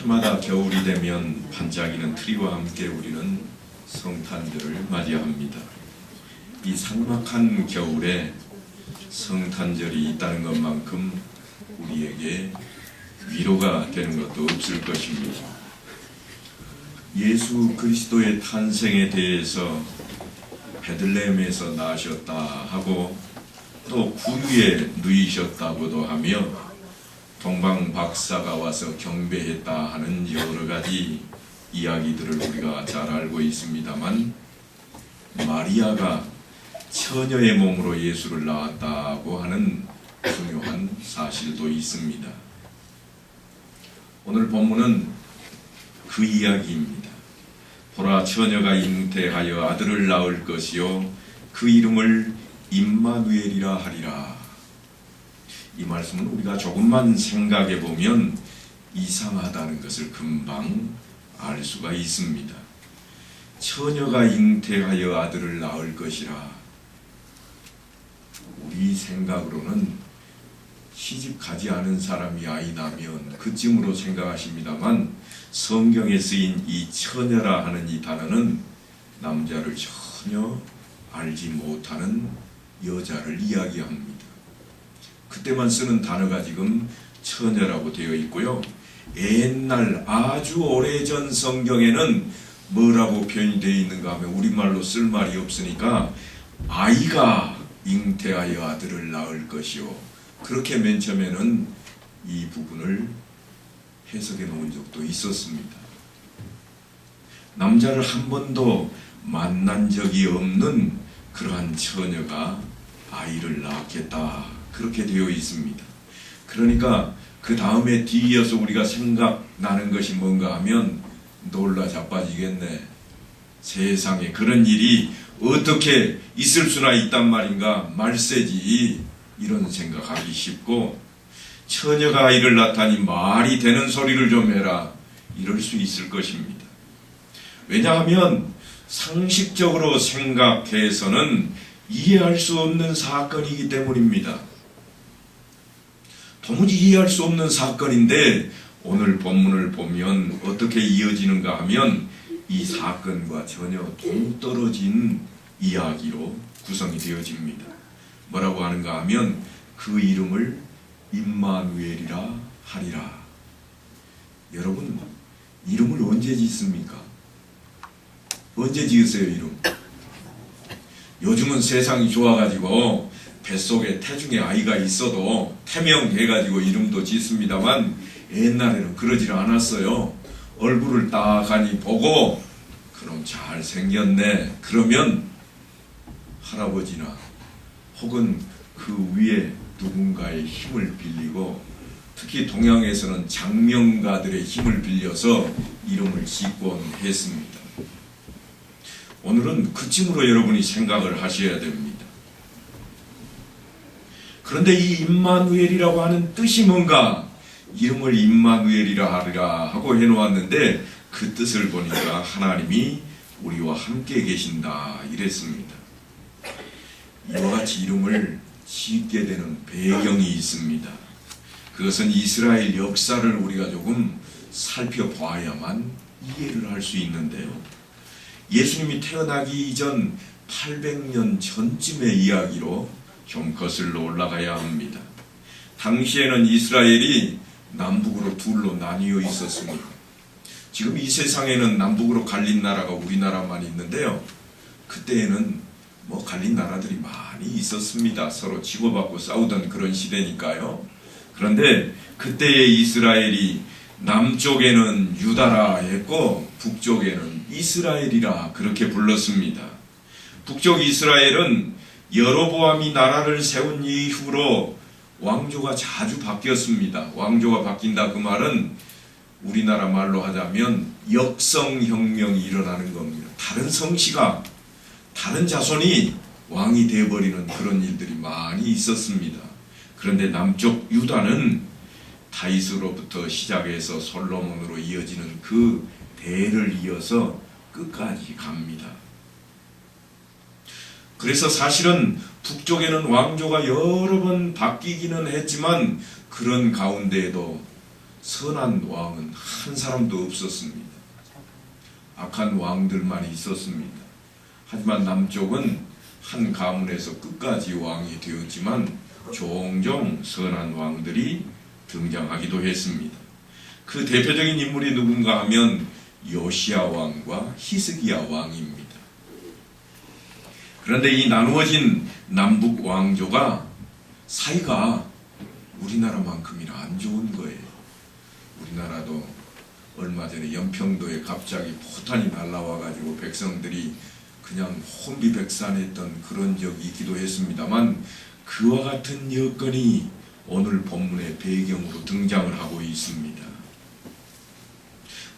해마다 겨울이 되면 반짝이는 트리와 함께 우리는 성탄절을 맞이합니다. 이 삭막한 겨울에 성탄절이 있다는 것만큼 우리에게 위로가 되는 것도 없을 것입니다. 예수 그리스도의 탄생에 대해서 베들레헴에서 나셨다 하고 또 구유에 누이셨다고도 하며 동방 박사가 와서 경배했다 하는 여러 가지 이야기들을 우리가 잘 알고 있습니다만, 마리아가 처녀의 몸으로 예수를 낳았다고 하는 중요한 사실도 있습니다. 오늘 본문은 그 이야기입니다. 보라, 처녀가 잉태하여 아들을 낳을 것이요 그 이름을 임마누엘이라 하리라. 이 말씀은 우리가 조금만 생각해 보면 이상하다는 것을 금방 알 수가 있습니다. 처녀가 잉태하여 아들을 낳을 것이라. 우리 생각으로는 시집 가지 않은 사람이 아이 낳으면 그쯤으로 생각하십니다만, 성경에 쓰인 이 처녀라 하는 이 단어는 남자를 전혀 알지 못하는 여자를 이야기합니다. 그때만 쓰는 단어가 지금 처녀라고 되어 있고요. 옛날 아주 오래전 성경에는 뭐라고 표현이 되어 있는가 하면 우리말로 쓸 말이 없으니까 아이가 잉태하여 아들을 낳을 것이요, 그렇게 맨 처음에는 이 부분을 해석해 놓은 적도 있었습니다. 남자를 한 번도 만난 적이 없는 그러한 처녀가 아이를 낳겠다, 그렇게 되어 있습니다. 그러니까 그 다음에 뒤이어서 우리가 생각나는 것이 뭔가 하면 놀라 자빠지겠네. 세상에 그런 일이 어떻게 있을 수나 있단 말인가, 말세지, 이런 생각하기 쉽고, 처녀가 아이를 낳다니 말이 되는 소리를 좀 해라, 이럴 수 있을 것입니다. 왜냐하면 상식적으로 생각해서는 이해할 수 없는 사건이기 때문입니다. 도무지 이해할 수 없는 사건인데 오늘 본문을 보면 어떻게 이어지는가 하면 이 사건과 전혀 동떨어진 이야기로 구성이 되어집니다. 뭐라고 하는가 하면 그 이름을 임마누엘이라 하리라. 여러분, 이름을 언제 짓습니까? 언제 지으세요, 이름? 요즘은 세상이 좋아가지고 뱃속에 태중에 아이가 있어도 태명해가지고 이름도 짓습니다만, 옛날에는 그러질 않았어요. 얼굴을 딱하니 보고 그럼 잘생겼네, 그러면 할아버지나 혹은 그 위에 누군가의 힘을 빌리고, 특히 동양에서는 장명가들의 힘을 빌려서 이름을 짓곤 했습니다. 오늘은 그쯤으로 여러분이 생각을 하셔야 됩니다. 그런데 이 임마누엘이라고 하는 뜻이 뭔가? 이름을 임마누엘이라 하리라 하고 해놓았는데 그 뜻을 보니까 하나님이 우리와 함께 계신다, 이랬습니다. 이와 같이 이름을 짓게 되는 배경이 있습니다. 그것은 이스라엘 역사를 우리가 조금 살펴봐야만 이해를 할 수 있는데요. 예수님이 태어나기 이전 800년 전쯤의 이야기로 좀 거슬러 올라가야 합니다. 당시에는 이스라엘이 남북으로 둘로 나뉘어 있었습니다. 지금 이 세상에는 남북으로 갈린 나라가 우리나라만 있는데요. 그때에는 갈린 나라들이 많이 있었습니다. 서로 치고받고 싸우던 그런 시대니까요. 그런데 그때의 이스라엘이 남쪽에는 유다라 했고 북쪽에는 이스라엘이라 그렇게 불렀습니다. 북쪽 이스라엘은 여로보암이 나라를 세운 이후로 왕조가 자주 바뀌었습니다. 왕조가 바뀐다, 그 말은 우리나라 말로 하자면 역성혁명이 일어나는 겁니다. 다른 성씨가, 다른 자손이 왕이 되어버리는 그런 일들이 많이 있었습니다. 그런데 남쪽 유다는 다윗으로부터 시작해서 솔로몬으로 이어지는 그 대를 이어서 끝까지 갑니다. 그래서 사실은 북쪽에는 왕조가 여러 번 바뀌기는 했지만 그런 가운데에도 선한 왕은 한 사람도 없었습니다. 악한 왕들만 있었습니다. 하지만 남쪽은 한 가문에서 끝까지 왕이 되었지만 종종 선한 왕들이 등장하기도 했습니다. 그 대표적인 인물이 누군가 하면 요시야 왕과 히스기야 왕입니다. 그런데 이 나누어진 남북 왕조가 사이가 우리나라만큼이나 안 좋은 거예요. 우리나라도 얼마 전에 연평도에 갑자기 포탄이 날라와가지고 백성들이 그냥 혼비백산했던 그런 적이 있기도 했습니다만, 그와 같은 여건이 오늘 본문의 배경으로 등장을 하고 있습니다.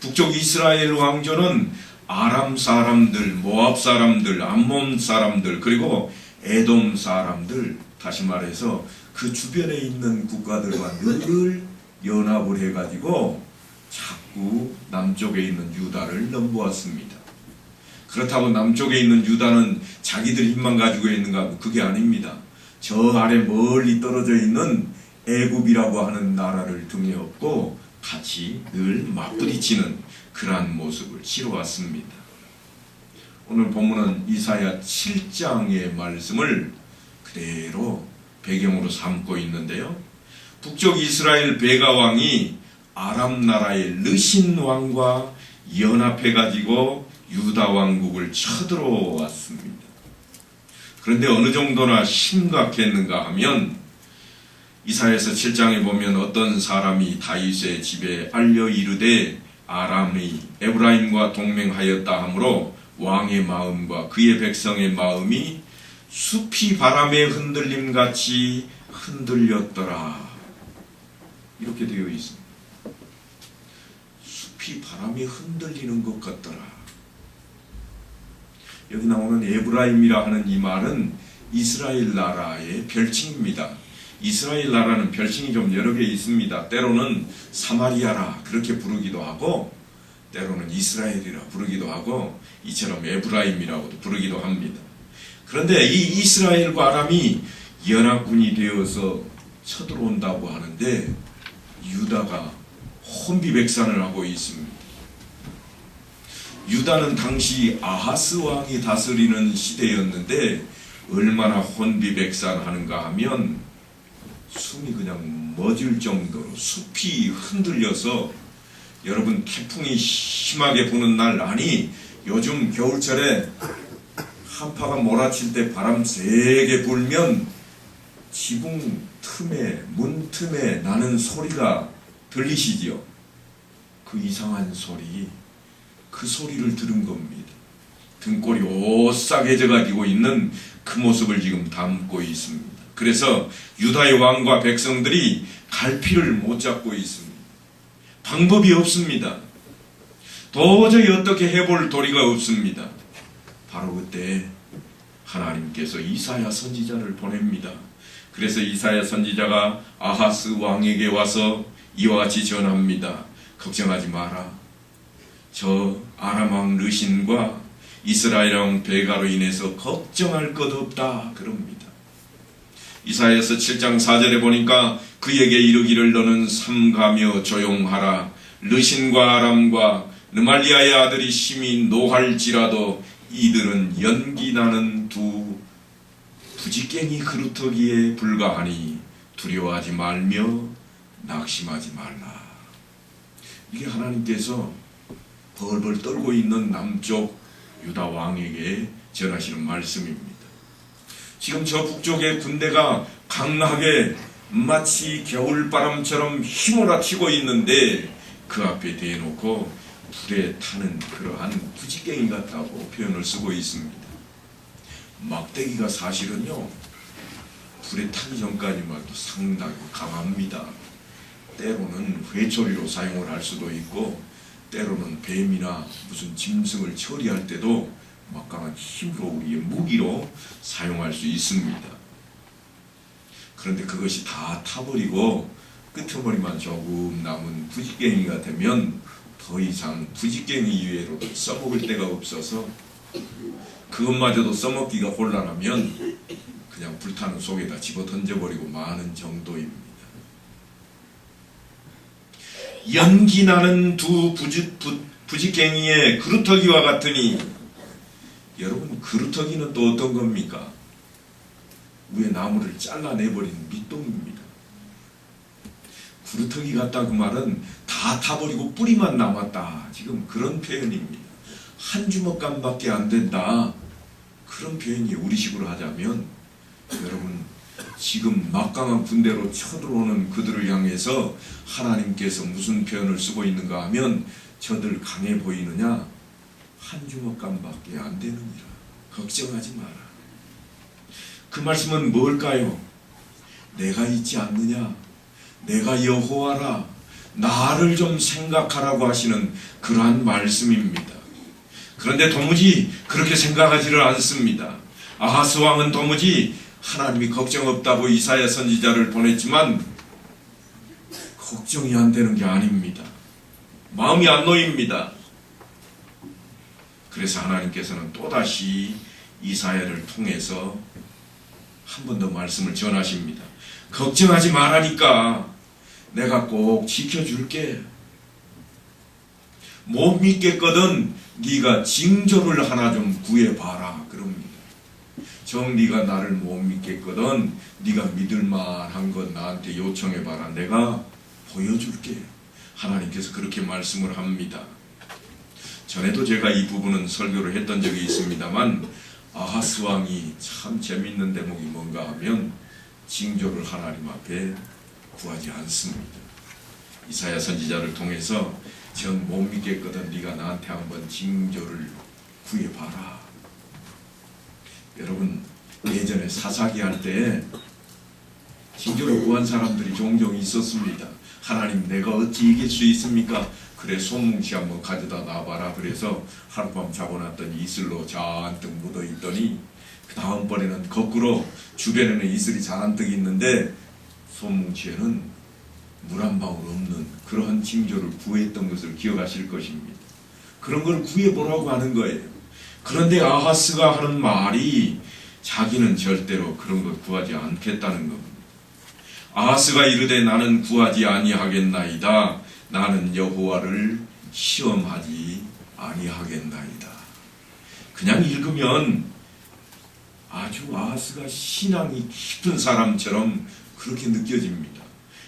북쪽 이스라엘 왕조는 아람 사람들, 모압 사람들, 암몬 사람들, 그리고 에돔 사람들, 다시 말해서 그 주변에 있는 국가들과 늘 연합을 해가지고 자꾸 남쪽에 있는 유다를 넘보았습니다. 그렇다고 남쪽에 있는 유다는 자기들 힘만 가지고 있는가? 그게 아닙니다. 저 아래 멀리 떨어져 있는 애굽이라고 하는 나라를 등에 업고 같이 늘 맞부딪히는 그러한 모습을 치러왔습니다. 오늘 본문은 이사야 7장의 말씀을 그대로 배경으로 삼고 있는데요. 북쪽 이스라엘 베가 왕이 아람 나라의 르신 왕과 연합해가지고 유다 왕국을 쳐들어왔습니다. 그런데 어느 정도나 심각했는가 하면 이사야서 7장에 보면 어떤 사람이 다윗의 집에 알려 이르되 아람이 에브라임과 동맹하였다 하므로 왕의 마음과 그의 백성의 마음이 숲이 바람에 흔들림같이 흔들렸더라. 이렇게 되어 있습니다. 숲이 바람에 흔들리는 것 같더라. 여기 나오는 에브라임이라 하는 이 말은 이스라엘 나라의 별칭입니다. 이스라엘 나라는 별칭이 좀 여러 개 있습니다. 때로는 사마리아라 그렇게 부르기도 하고, 때로는 이스라엘이라 부르기도 하고, 이처럼 에브라임이라고도 부르기도 합니다. 그런데 이 이스라엘과 아람이 연합군이 되어서 쳐들어온다고 하는데 유다가 혼비백산을 하고 있습니다. 유다는 당시 아하스 왕이 다스리는 시대였는데 얼마나 혼비백산하는가 하면 숨이 그냥 멎을 정도로 숲이 흔들려서, 여러분 태풍이 심하게 부는 날, 아니 요즘 겨울철에 한파가 몰아칠 때 바람 세게 불면 지붕 틈에 문 틈에 나는 소리가 들리시지요? 그 이상한 소리, 그 소리를 들은 겁니다. 등골이 오싹해져 가지고 있는 그 모습을 지금 담고 있습니다. 그래서 유다의 왕과 백성들이 갈피를 못 잡고 있습니다. 방법이 없습니다. 도저히 어떻게 해볼 도리가 없습니다. 바로 그때 하나님께서 이사야 선지자를 보냅니다. 그래서 이사야 선지자가 아하스 왕에게 와서 이와 같이 전합니다. 걱정하지 마라. 저 아람 왕 르신과 이스라엘 왕 베가로 인해서 걱정할 것 없다 그럽니다. 이사야서 7장 4절에 보니까 그에게 이르기를 너는 삼가며 조용하라. 르신과 아람과 르말리아의 아들이 심히 노할지라도 이들은 연기나는 두 부지깽이 그루터기에 불과하니 두려워하지 말며 낙심하지 말라. 이게 하나님께서 벌벌 떨고 있는 남쪽 유다 왕에게 전하시는 말씀입니다. 지금 저 북쪽의 군대가 강하게 마치 겨울바람처럼 휘몰아치고 있는데 그 앞에 대놓고 불에 타는 그러한 부지깽이 같다고 표현을 쓰고 있습니다. 막대기가 사실은요, 불에 타기 전까지만 해도 상당히 강합니다. 때로는 회초리로 사용을 할 수도 있고, 때로는 뱀이나 무슨 짐승을 처리할 때도 막강한 힘으로 우리의 무기로 사용할 수 있습니다. 그런데 그것이 다 타버리고 끄트머리만 조금 남은 부지깽이가 되면 더 이상 부지깽이 이외로도 써먹을 데가 없어서, 그것마저도 써먹기가 곤란하면 그냥 불타는 속에다 집어 던져버리고 마는 정도입니다. 연기 나는 두 부지깽이의 그루터기와 같으니, 여러분 그루터기는 또 어떤 겁니까? 위에 나무를 잘라내버린 밑동입니다. 그루터기 같다 그 말은 다 타버리고 뿌리만 남았다, 지금 그런 표현입니다. 한 주먹감밖에 안 된다, 그런 표현이 우리식으로 하자면, 여러분 지금 막강한 군대로 쳐들어오는 그들을 향해서 하나님께서 무슨 표현을 쓰고 있는가 하면, 저들 강해 보이느냐? 한 주먹감밖에 안 되느니라. 걱정하지 마라. 그 말씀은 뭘까요? 내가 있지 않느냐? 내가 여호와라. 나를 좀 생각하라고 하시는 그러한 말씀입니다. 그런데 도무지 그렇게 생각하지를 않습니다. 아하스 왕은 도무지 하나님이 걱정 없다고 이사야 선지자를 보냈지만 걱정이 안 되는 게 아닙니다. 마음이 안 놓입니다. 그래서 하나님께서는 또다시 이사야를 통해서 한 번 더 말씀을 전하십니다. 걱정하지 말라니까 내가 꼭 지켜줄게. 못 믿겠거든 네가 징조를 하나 좀 구해봐라, 그럽니다. 정 네가 나를 못 믿겠거든 네가 믿을만한 것 나한테 요청해봐라. 내가 보여줄게. 하나님께서 그렇게 말씀을 합니다. 전에도 제가 이 부분은 설교를 했던 적이 있습니다만, 아하스 왕이 참 재밌는 대목이 뭔가 하면 징조를 하나님 앞에 구하지 않습니다. 이사야 선지자를 통해서 전 못 믿겠거든 네가 나한테 한번 징조를 구해봐라. 여러분 예전에 사사기 할 때 징조를 구한 사람들이 종종 있었습니다. 하나님 내가 어찌 이길 수 있습니까? 그래 소뭉치 한번 가져다 놔봐라. 그래서 하룻밤 자고 났더니 이슬로 잔뜩 묻어있더니 그 다음번에는 거꾸로 주변에는 이슬이 잔뜩 있는데 소뭉치에는 물 한 방울 없는 그러한 징조를 구했던 것을 기억하실 것입니다. 그런 걸 구해보라고 하는 거예요. 그런데 아하스가 하는 말이 자기는 절대로 그런 것 구하지 않겠다는 겁니다. 아하스가 이르되 나는 구하지 아니하겠나이다. 나는 여호와를 시험하지 아니하겠나이다. 그냥 읽으면 아주 아하스가 신앙이 깊은 사람처럼 그렇게 느껴집니다.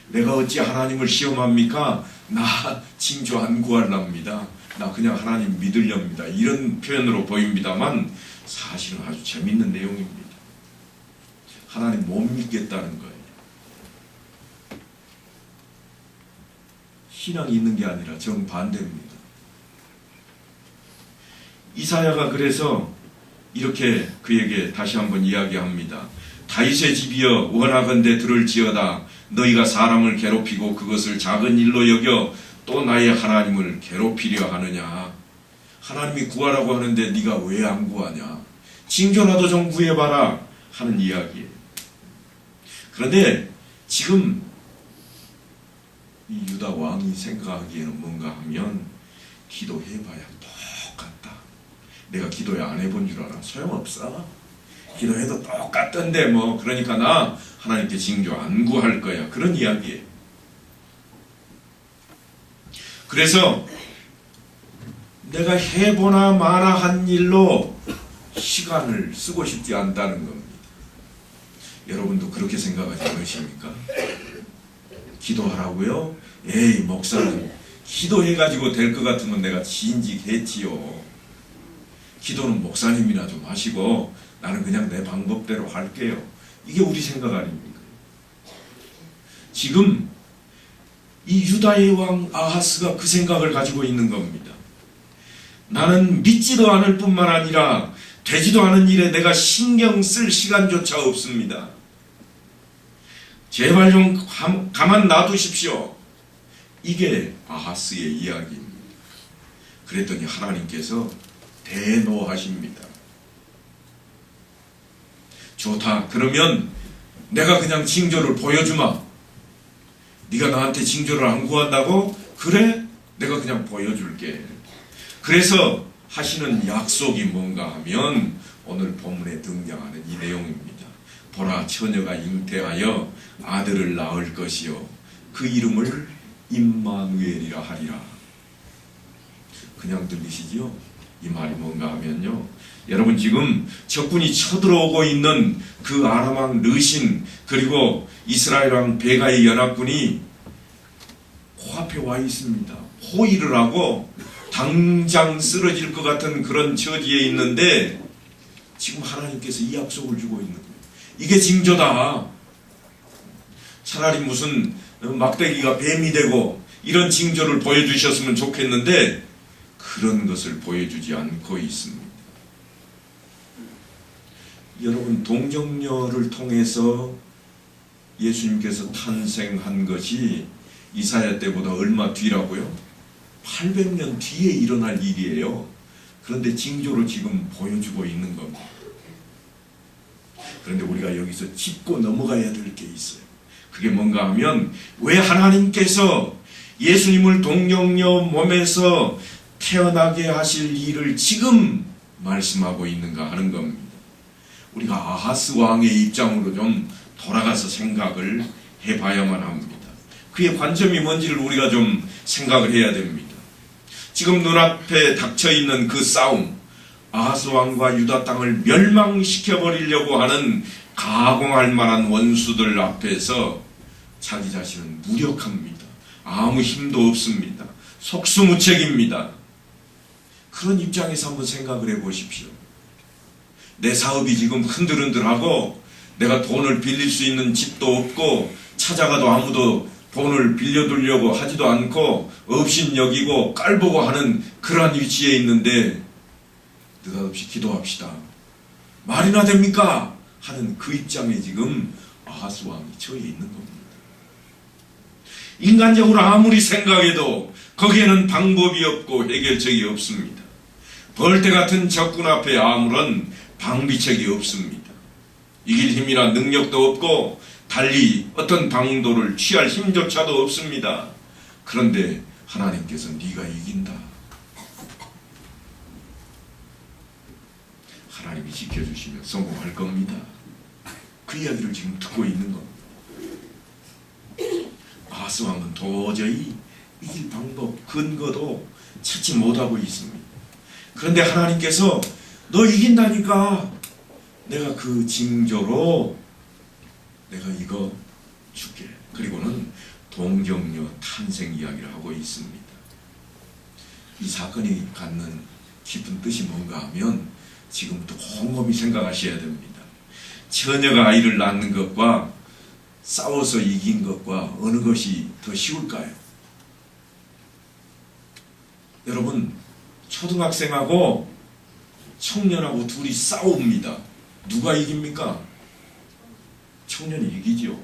내가 어찌 하나님을 시험합니까? 나 징조 안 구할랍니다. 나 그냥 하나님 믿으렵니다. 이런 표현으로 보입니다만 사실은 아주 재밌는 내용입니다. 하나님 못 믿겠다는 거예요. 신앙이 있는 게 아니라 정반대입니다. 이사야가 그래서 이렇게 그에게 다시 한번 이야기합니다. 다윗의 집이여 원하건대 들을지어다. 너희가 사람을 괴롭히고 그것을 작은 일로 여겨 또 나의 하나님을 괴롭히려 하느냐. 하나님이 구하라고 하는데 네가 왜 안 구하냐. 징조라도 좀 구해봐라 하는 이야기예요. 그런데 지금 이 유다 왕이 생각하기에는 뭔가 하면 기도해봐야 똑같다. 내가 기도해 안 해본 줄 알아? 소용없어. 기도해도 똑같던데 뭐 그러니까 나 하나님께 징조 안 구할 거야. 그런 이야기예요. 그래서 내가 해보나 마나 한 일로 시간을 쓰고 싶지 않다는 겁니다. 여러분도 그렇게 생각하지 않으십니까? 기도하라고요? 에이 목사님 기도해가지고 될 것 같으면 내가 진직했지요. 기도는 목사님이나 좀 하시고 나는 그냥 내 방법대로 할게요. 이게 우리 생각 아닙니까? 지금 이 유다의 왕 아하스가 그 생각을 가지고 있는 겁니다. 나는 믿지도 않을 뿐만 아니라 되지도 않은 일에 내가 신경 쓸 시간조차 없습니다. 제발 좀 가만 놔두십시오. 이게 아하스의 이야기입니다. 그랬더니 하나님께서 대노하십니다. 좋다. 그러면 내가 그냥 징조를 보여주마. 네가 나한테 징조를 안 구한다고? 그래? 내가 그냥 보여줄게. 그래서 하시는 약속이 뭔가 하면 오늘 본문에 등장하는 이 내용입니다. 보라 처녀가 잉태하여 아들을 낳을 것이요 그 이름을 임마누엘이라 하리라. 그냥 들리시죠? 이 말이 뭔가 하면요, 여러분 지금 적군이 쳐들어오고 있는 그 아람 왕 르신 그리고 이스라엘 왕 베가의 연합군이 코앞에 와 있습니다. 호위를 하고 당장 쓰러질 것 같은 그런 처지에 있는데 지금 하나님께서 이 약속을 주고 있는 거예요. 이게 징조다. 차라리 무슨 막대기가 뱀이 되고 이런 징조를 보여주셨으면 좋겠는데 그런 것을 보여주지 않고 있습니다. 여러분, 동정녀를 통해서 예수님께서 탄생한 것이 이사야 때보다 얼마 뒤라고요? 800년 뒤에 일어날 일이에요. 그런데 징조로 지금 보여주고 있는 겁니다. 그런데 우리가 여기서 짚고 넘어가야 될 게 있어요. 그게 뭔가 하면, 왜 하나님께서 예수님을 동정녀 몸에서 태어나게 하실 일을 지금 말씀하고 있는가 하는 겁니다. 우리가 아하스 왕의 입장으로 좀 돌아가서 생각을 해봐야만 합니다. 그의 관점이 뭔지를 우리가 좀 생각을 해야 됩니다. 지금 눈앞에 닥쳐있는 그 싸움, 아하스 왕과 유다 땅을 멸망시켜버리려고 하는 가공할 만한 원수들 앞에서 자기 자신은 무력합니다. 아무 힘도 없습니다. 속수무책입니다. 그런 입장에서 한번 생각을 해보십시오. 내 사업이 지금 흔들흔들하고 내가 돈을 빌릴 수 있는 집도 없고 찾아가도 아무도 돈을 빌려주려고 하지도 않고 업신여기고 깔보고 하는 그러한 위치에 있는데 느닷없이 기도합시다. 말이나 됩니까? 하는 그 입장에 지금 아하스 왕이 처해 있는 겁니다. 인간적으로 아무리 생각해도 거기에는 방법이 없고 해결책이 없습니다. 벌떼 같은 적군 앞에 아무런 방비책이 없습니다. 이길 힘이나 능력도 없고 달리 어떤 방도를 취할 힘조차도 없습니다. 그런데 하나님께서 네가 이긴다. 하나님이 지켜주시면 성공할 겁니다. 그 이야기를 지금 듣고 있는 겁니다. 아하스 왕은 도저히 이길 방법, 근거도 찾지 못하고 있습니다. 그런데 하나님께서 너 이긴다니까 내가 그 징조로 내가 이거 줄게. 그리고는 동정녀 탄생 이야기를 하고 있습니다. 이 사건이 갖는 깊은 뜻이 뭔가 하면 지금부터 곰곰이 생각하셔야 됩니다. 처녀가 아이를 낳는 것과 싸워서 이긴 것과 어느 것이 더 쉬울까요? 여러분, 초등학생하고 청년하고 둘이 싸웁니다. 누가 이깁니까? 청년이 이기죠.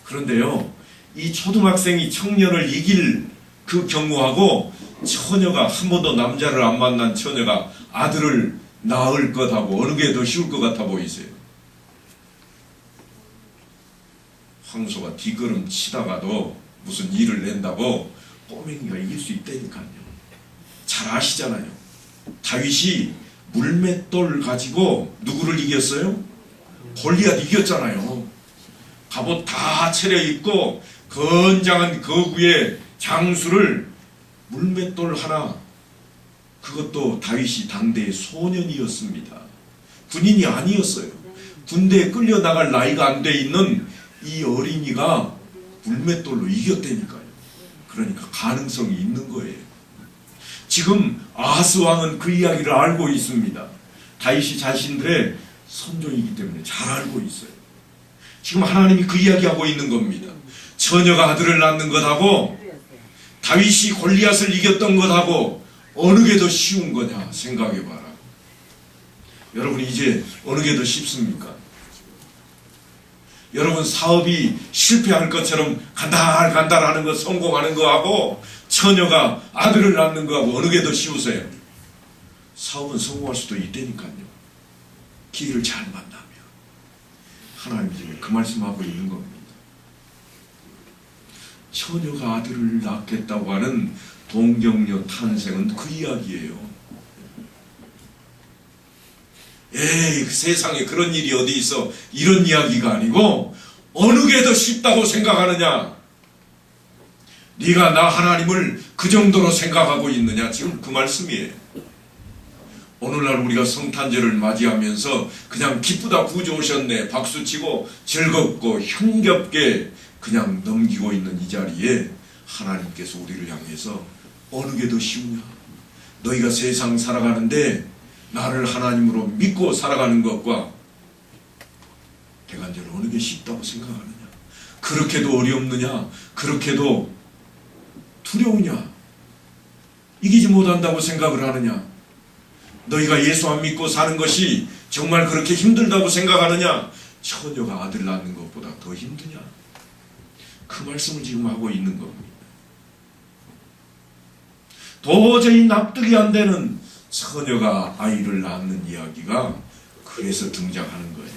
그런데요, 이 초등학생이 청년을 이길 그 경우하고 처녀가 한 번도 남자를 안 만난 처녀가 아들을 낳을 것하고 어느 게 더 쉬울 것 같아 보이세요? 황소가 뒷걸음 치다가도 무슨 일을 낸다고 꼬맹이가 이길 수 있다니까요. 잘 아시잖아요. 다윗이 물맷돌 가지고 누구를 이겼어요? 골리앗 이겼잖아요. 갑옷 다 차려입고 건장한 거구의 장수를 물맷돌 하나, 그것도 다윗이 당대의 소년이었습니다. 군인이 아니었어요. 군대에 끌려나갈 나이가 안 돼 있는 이 어린이가 물맷돌로 이겼다니까요. 그러니까 가능성이 있는 거예요. 지금 아하스 왕은 그 이야기를 알고 있습니다. 다윗이 자신들의 선종이기 때문에 잘 알고 있어요. 지금 하나님이 그 이야기하고 있는 겁니다. 처녀가 아들을 낳는 것하고 다윗이 골리앗을 이겼던 것하고 어느 게 더 쉬운 거냐 생각해봐라. 여러분, 이제 어느 게 더 쉽습니까? 여러분, 사업이 실패할 것처럼 간달간달하는 거, 성공하는 거하고 처녀가 아들을 낳는 거하고 어느 게 더 쉬우세요? 사업은 성공할 수도 있다니까요. 기회를 잘 만나면. 하나님이 지금 그 말씀하고 있는 겁니다. 처녀가 아들을 낳겠다고 하는 동정녀 탄생은 그 이야기예요. 에이, 세상에 그런 일이 어디 있어. 이런 이야기가 아니고 어느 게 더 쉽다고 생각하느냐? 네가 나 하나님을 그 정도로 생각하고 있느냐? 지금 그 말씀이에요. 오늘날 우리가 성탄절을 맞이하면서 그냥 기쁘다 구주 오셨네 박수치고 즐겁고 흥겹게 그냥 넘기고 있는 이 자리에 하나님께서 우리를 향해서 어느 게 더 쉬우냐? 너희가 세상 살아가는데 나를 하나님으로 믿고 살아가는 것과 대간절 어느 게 쉽다고 생각하느냐? 그렇게도 어렵느냐? 그렇게도 두려우냐? 이기지 못한다고 생각을 하느냐? 너희가 예수 안 믿고 사는 것이 정말 그렇게 힘들다고 생각하느냐? 처녀가 아들 낳는 것보다 더 힘드냐? 그 말씀을 지금 하고 있는 겁니다. 도저히 납득이 안 되는 처녀가 아이를 낳는 이야기가 그래서 등장하는 거예요.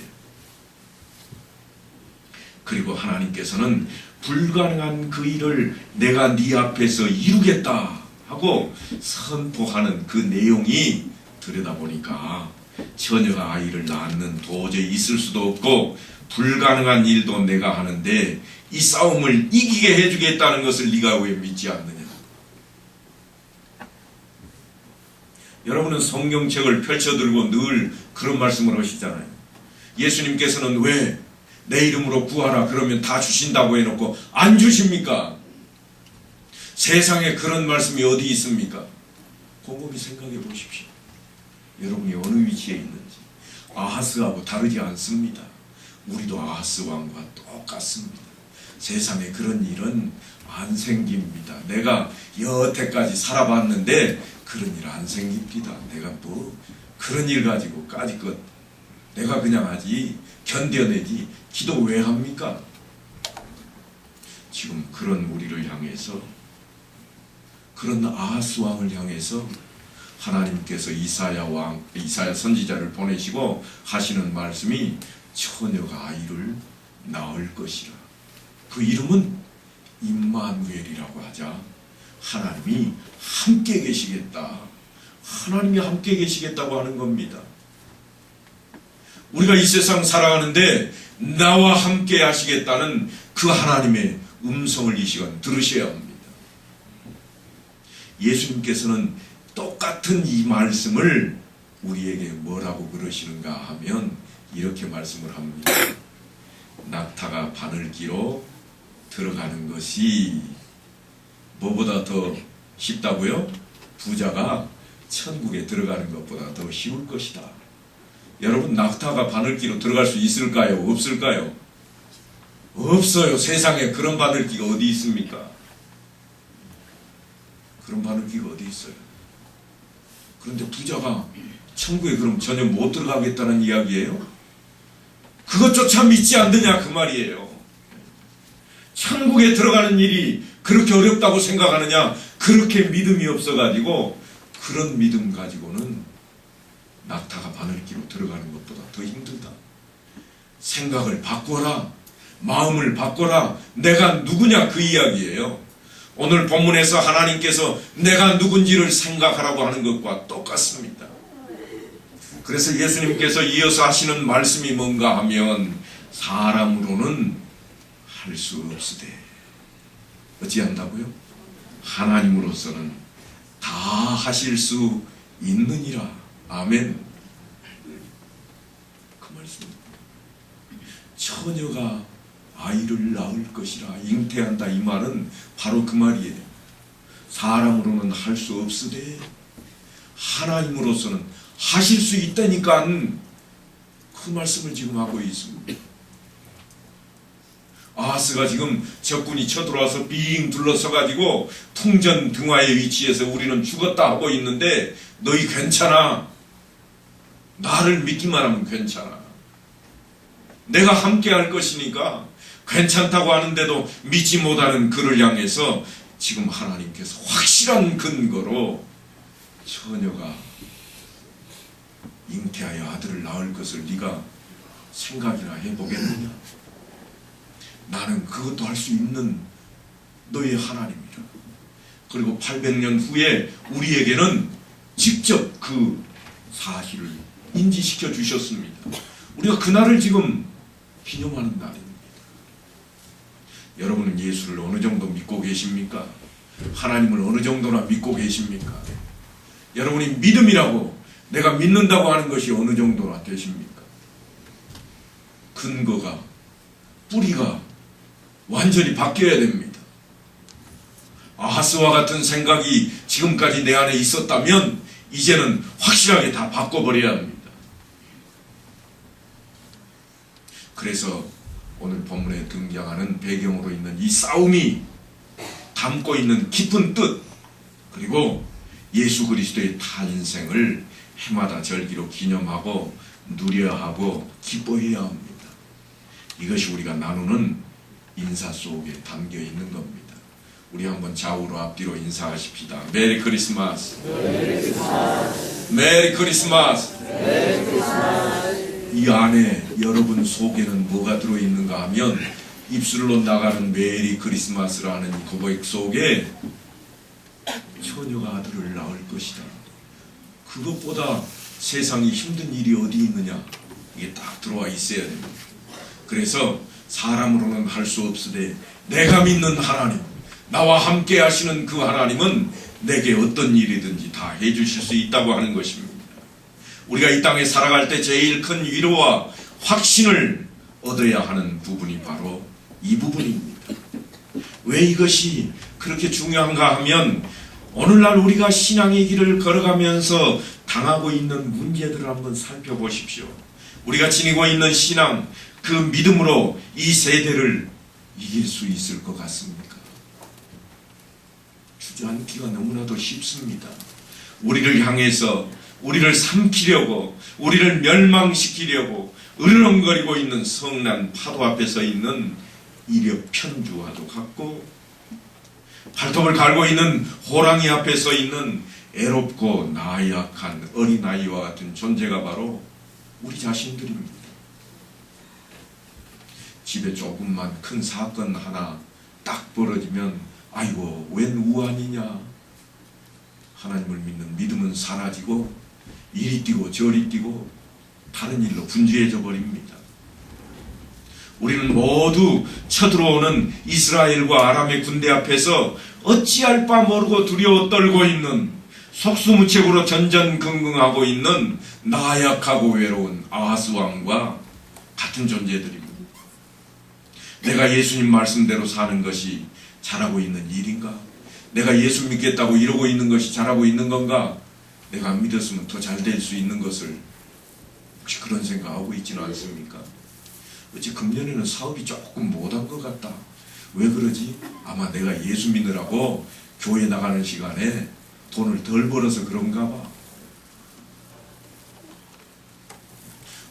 그리고 하나님께서는 불가능한 그 일을 내가 네 앞에서 이루겠다 하고 선포하는 그 내용이 들여다보니까 처녀가 아이를 낳는 도저히 있을 수도 없고 불가능한 일도 내가 하는데 이 싸움을 이기게 해주겠다는 것을 네가 왜 믿지 않느냐? 여러분은 성경책을 펼쳐들고 늘 그런 말씀을 하시잖아요. 예수님께서는 왜 내 이름으로 구하라 그러면 다 주신다고 해놓고 안 주십니까? 세상에 그런 말씀이 어디 있습니까? 곰곰이 생각해 보십시오. 여러분이 어느 위치에 있는지. 아하스하고 다르지 않습니다. 우리도 아하스 왕과 똑같습니다. 세상에 그런 일은 안 생깁니다. 내가 여태까지 살아봤는데 그런 일 안 생깁니다. 내가 뭐 그런 일 가지고 까짓것 내가 그냥 하지 견뎌내지 기도 왜 합니까? 지금 그런 우리를 향해서 그런 아하스 왕을 향해서 하나님께서 이사야 선지자를 보내시고 하시는 말씀이 처녀가 아이를 낳을 것이라. 그 이름은 임마누엘이라고 하자. 하나님이 함께 계시겠다. 하나님이 함께 계시겠다고 하는 겁니다. 우리가 이 세상 살아가는데 나와 함께 하시겠다는 그 하나님의 음성을 이 시간 들으셔야 합니다. 예수님께서는 똑같은 이 말씀을 우리에게 뭐라고 그러시는가 하면 이렇게 말씀을 합니다. 낙타가 바늘기로 들어가는 것이 뭐보다 더 쉽다고요? 부자가 천국에 들어가는 것보다 더 쉬울 것이다. 여러분 낙타가 바늘기로 들어갈 수 있을까요? 없을까요? 없어요. 세상에 그런 바늘기가 어디 있습니까? 그런 바늘기가 어디 있어요? 그런데 부자가 천국에 그럼 전혀 못 들어가겠다는 이야기예요? 그것조차 믿지 않느냐 그 말이에요. 천국에 들어가는 일이 그렇게 어렵다고 생각하느냐? 그렇게 믿음이 없어가지고 그런 믿음 가지고는 낙타가 바늘기로 들어가는 것보다 더 힘들다. 생각을 바꿔라. 마음을 바꿔라. 내가 누구냐 그 이야기예요. 오늘 본문에서 하나님께서 내가 누군지를 생각하라고 하는 것과 똑같습니다. 그래서 예수님께서 이어서 하시는 말씀이 뭔가 하면 사람으로는 할 수 없으되 어찌한다고요? 하나님으로서는 다 하실 수 있느니라. 아멘. 그 말씀입니다. 처녀가 아이를 낳을 것이라 잉태한다 이 말은 바로 그 말이에요. 사람으로는 할 수 없으되 하나님으로서는 하실 수 있다니까 그 말씀을 지금 하고 있습니다. 아하스가 지금 적군이 쳐들어와서 빙 둘러서가지고 풍전 등화의 위치에서 우리는 죽었다 하고 있는데 너희 괜찮아. 나를 믿기만 하면 괜찮아. 내가 함께 할 것이니까 괜찮다고 하는데도 믿지 못하는 그를 향해서 지금 하나님께서 확실한 근거로 처녀가 잉태하여 아들을 낳을 것을 네가 생각이나 해보겠느냐? 나는 그것도 할 수 있는 너의 하나님이라. 그리고 800년 후에 우리에게는 직접 그 사실을 인지시켜 주셨습니다. 우리가 그날을 지금 기념하는 날입니다. 여러분은 예수를 어느 정도 믿고 계십니까? 하나님을 어느 정도나 믿고 계십니까? 여러분이 믿음이라고 내가 믿는다고 하는 것이 어느 정도나 되십니까? 근거가, 뿌리가 완전히 바뀌어야 됩니다. 아하스와 같은 생각이 지금까지 내 안에 있었다면 이제는 확실하게 다 바꿔버려야 합니다. 그래서 오늘 본문에 등장하는 배경으로 있는 이 싸움이 담고 있는 깊은 뜻, 그리고 예수 그리스도의 탄생을 해마다 절기로 기념하고 누려하고 기뻐해야 합니다. 이것이 우리가 나누는 인사 속에 담겨 있는 겁니다. 우리 한번 좌우로 앞뒤로 인사하십시다. 메리 크리스마스. 메리 크리스마스. 이 안에 여러분 속에는 뭐가 들어있는가 하면 입술로 나가는 메리 크리스마스라는 고백 속에 처녀가 아들을 낳을 것이다. 그것보다 세상이 힘든 일이 어디 있느냐, 이게 딱 들어와 있어야 됩니다. 그래서 사람으로는 할 수 없으되 내가 믿는 하나님, 나와 함께 하시는 그 하나님은 내게 어떤 일이든지 다 해주실 수 있다고 하는 것입니다. 우리가 이 땅에 살아갈 때 제일 큰 위로와 확신을 얻어야 하는 부분이 바로 이 부분입니다. 왜 이것이 그렇게 중요한가 하면 오늘날 우리가 신앙의 길을 걸어가면서 당하고 있는 문제들을 한번 살펴보십시오. 우리가 지니고 있는 신앙, 그 믿음으로 이 세대를 이길 수 있을 것 같습니까? 주저앉기가 너무나도 쉽습니다. 우리를 향해서 우리를 삼키려고, 우리를 멸망시키려고 으르렁거리고 있는 성난 파도 앞에 서 있는 이력 편주와도 같고, 발톱을 갈고 있는 호랑이 앞에 서 있는 애롭고 나약한 어린아이와 같은 존재가 바로 우리 자신들입니다. 집에 조금만 큰 사건 하나 딱 벌어지면 아이고 웬 우환이냐, 하나님을 믿는 믿음은 사라지고 이리 뛰고 저리 뛰고 다른 일로 분주해져 버립니다. 우리는 모두 쳐들어오는 이스라엘과 아람의 군대 앞에서 어찌할 바 모르고 두려워 떨고 있는, 속수무책으로 전전긍긍하고 있는 나약하고 외로운 아하스 왕과 같은 존재들입니다. 내가 예수님 말씀대로 사는 것이 잘하고 있는 일인가? 내가 예수 믿겠다고 이러고 있는 것이 잘하고 있는 건가? 내가 안 믿었으면 더 잘 될 수 있는 것을 혹시 그런 생각하고 있지는 않습니까? 어찌 금년에는 사업이 조금 못한 것 같다. 왜 그러지? 아마 내가 예수 믿느라고 교회 나가는 시간에 돈을 덜 벌어서 그런가 봐.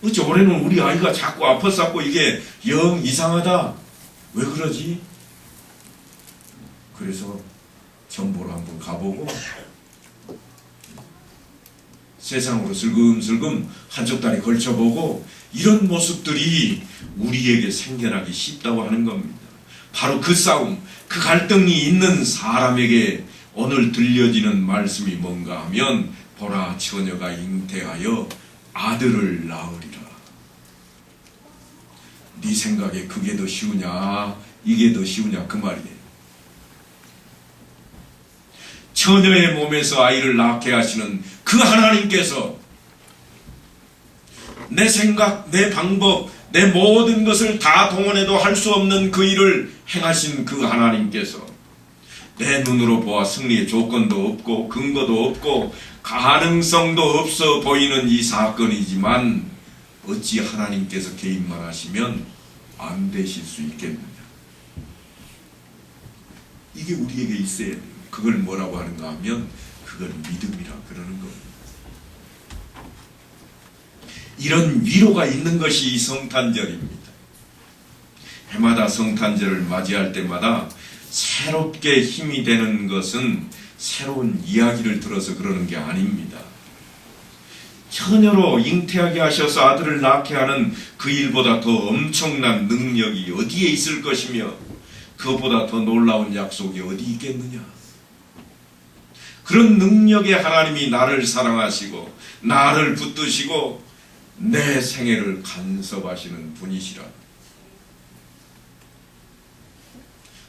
어찌 올해는 우리 아이가 자꾸 아팠었고 이게 영 이상하다. 왜 그러지? 그래서 전보로 한번 가보고 세상으로 슬금슬금 한쪽 다리 걸쳐보고 이런 모습들이 우리에게 생겨나기 쉽다고 하는 겁니다. 바로 그 싸움, 그 갈등이 있는 사람에게 오늘 들려지는 말씀이 뭔가 하면 보라 처녀가 잉태하여 아들을 낳으리라. 네 생각에 그게 더 쉬우냐 이게 더 쉬우냐 그 말이에요. 처녀의 몸에서 아이를 낳게 하시는 그 하나님께서 내 생각, 내 방법, 내 모든 것을 다 동원해도 할 수 없는 그 일을 행하신 그 하나님께서 내 눈으로 보아 승리의 조건도 없고 근거도 없고 가능성도 없어 보이는 이 사건이지만 어찌 하나님께서 개입만 하시면 안 되실 수 있겠느냐. 이게 우리에게 있어야 돼요. 그걸 뭐라고 하는가 하면 그걸 믿음이라 그러는 겁니다. 이런 위로가 있는 것이 이 성탄절입니다. 해마다 성탄절을 맞이할 때마다 새롭게 힘이 되는 것은 새로운 이야기를 들어서 그러는 게 아닙니다. 처녀로 잉태하게 하셔서 아들을 낳게 하는 그 일보다 더 엄청난 능력이 어디에 있을 것이며 그것보다 더 놀라운 약속이 어디 있겠느냐. 그런 능력의 하나님이 나를 사랑하시고 나를 붙드시고 내 생애를 간섭하시는 분이시라.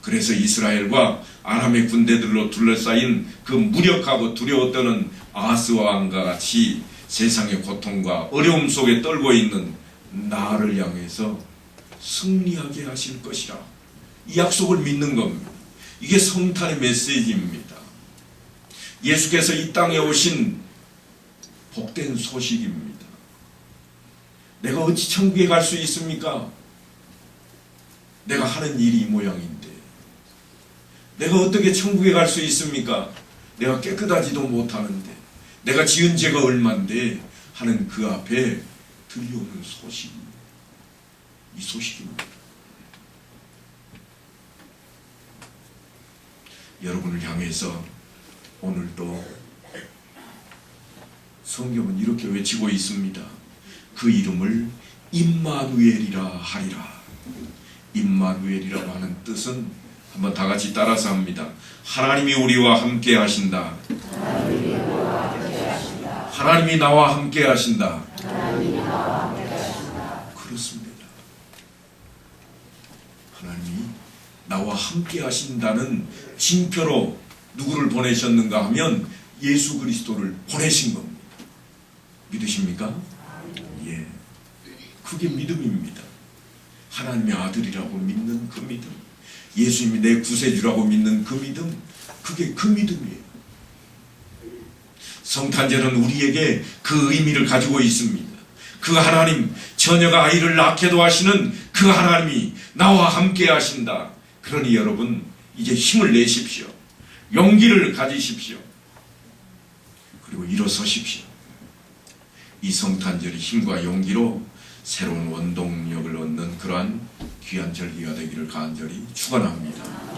그래서 이스라엘과 아람의 군대들로 둘러싸인 그 무력하고 두려워 떠는 아하스 왕과 같이 세상의 고통과 어려움 속에 떨고 있는 나를 향해서 승리하게 하실 것이라. 이 약속을 믿는 겁니다. 이게 성탄의 메시지입니다. 예수께서 이 땅에 오신 복된 소식입니다. 내가 어찌 천국에 갈 수 있습니까? 내가 하는 일이 이 모양인데 내가 어떻게 천국에 갈 수 있습니까? 내가 깨끗하지도 못하는데 내가 지은 죄가 얼만데 하는 그 앞에 들려오는 소식입니다. 이 소식입니다. 여러분을 향해서 오늘도 성경은 이렇게 외치고 있습니다. 그 이름을 임마누엘이라 하리라. 임마누엘이라고 하는 뜻은 한번 다 같이 따라서 합니다. 하나님이 우리와 함께 하신다. 하나님이 나와 함께 하신다. 그렇습니다. 하나님이 나와 함께 하신다는 징표로 누구를 보내셨는가 하면 예수 그리스도를 보내신 겁니다. 믿으십니까? 예. 그게 믿음입니다. 하나님의 아들이라고 믿는 그 믿음, 예수님이 내 구세주라고 믿는 그 믿음, 그게 그 믿음이에요. 성탄절은 우리에게 그 의미를 가지고 있습니다. 그 하나님, 처녀가 아이를 낳게도 하시는 그 하나님이 나와 함께 하신다. 그러니 여러분 이제 힘을 내십시오. 용기를 가지십시오. 그리고 일어서십시오. 이 성탄절이 힘과 용기로 새로운 원동력을 얻는 그러한 귀한 절기가 되기를 간절히 축원합니다.